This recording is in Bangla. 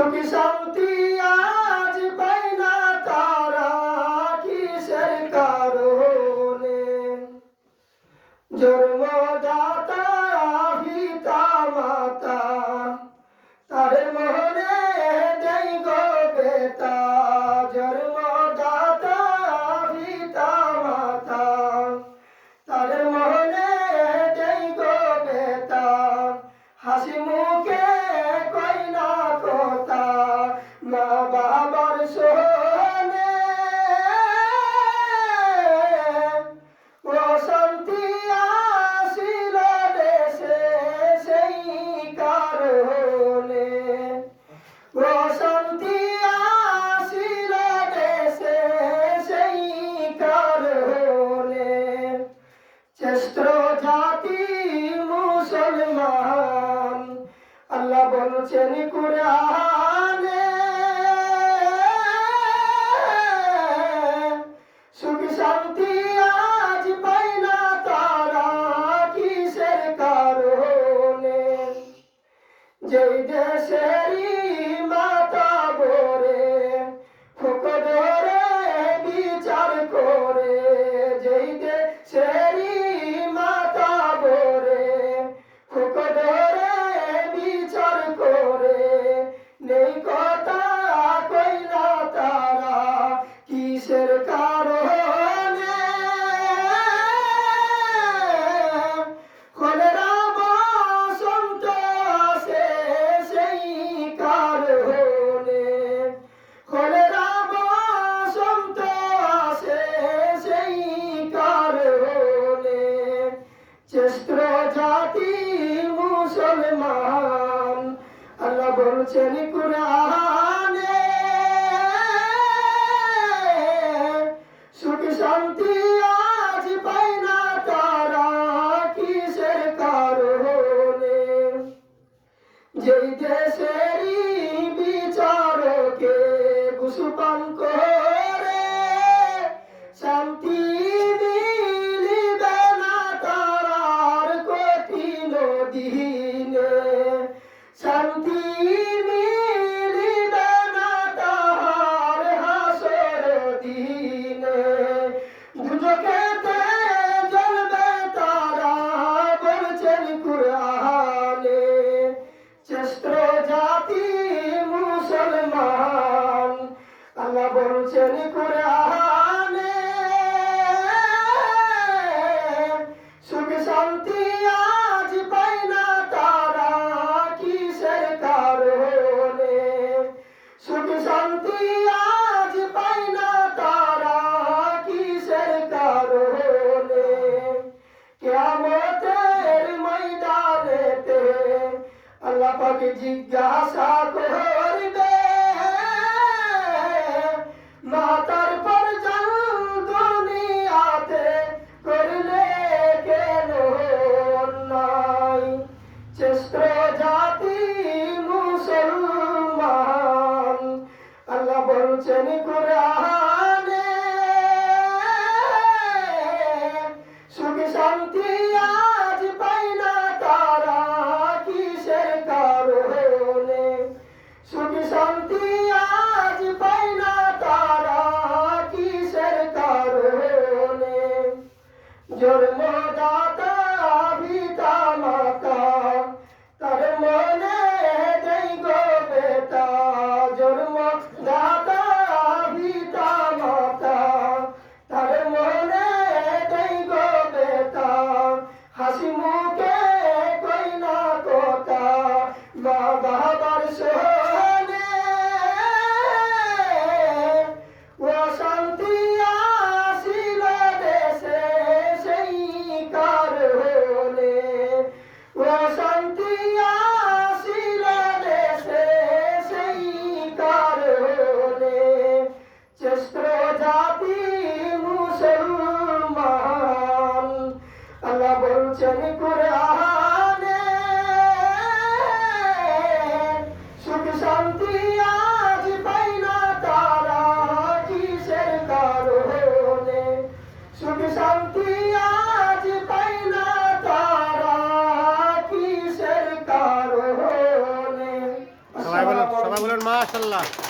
সুখ শান্তি আজ পাই না তারা কিসের কারণে। জন্মদাতা পিতা মাতা তাদের মনে দেই গো বেতা। জন্মদাতা পিতা মাতা তাদের মনে দেই গো বেতা। হাসি মুখে কই না কথা মা বাবার সোনে। অশান্তি আসিল দেশে সেই কারণে। অশান্তি আসিল দেশে সেই কারণে। শ্রেষ্ঠ জাতি মুসলমান আল্লাহ বলছেন কুরআনে। সুখ শান্তি আজ পাই না তারা কিসের কারণে। যেই দেশেরই মাথা ভরে ফুক ধরে বিচার করে। যেই দেশেরই মাথা ভরে ফুক ধরে বিচার করে। নেই কথা কই না তারা কিসের কারণে। কলেরা বসন্ত আসে সেই কারণে। কলেরা বসন্ত আসে সেই কারণে। শ্রেষ্ঠ জাতি মুসলমান আল্লাহ বলছেন কুরআনে। সুখ শান্তি আজ পাই না তারা কিসের কারণে। যেই দেশেরই বিচারকে ঘুষ পান করে শান্তি মিলিবে না তারার কঠিন দিনে। শান্তি মিলিবে না তাহার হাসর দিনে। দুজকেতে জ্বলবে তারা বলছেন কুরআনে। শ্রেষ্ঠ জাতি মুসলমান আল্লাহ বলছেন কুরআনে। সুখ শান্তি আজ পাই না তারা কিসের কারণে। সুখ শান্তি আজ পাই না তারা কিসের কারণে। কিয়ামতের ময়দানেতে আল্লাহ পাক জিজ্ঞাসা করবে মাতার পর জান দুনিয়াতে করলে কেন অন্যায়। শ্রেষ্ঠ জাতি মুসলমান আল্লাহ বলছেন কুরআনে। সুখ শান্তি আজ পাই না তারা কিসের কারণে। সুখ শান্তি আজ পাই না তারা কিসের কারণে। জন্মদাতা পিতা মাতা তার মনে দেই গো বেতা। জন্মদাতা পিতা মাতা তার মনে দেই গো বেতা। হাসি মুখে কই না কথা মা বাবার সোনে। মাশাআল্লাহ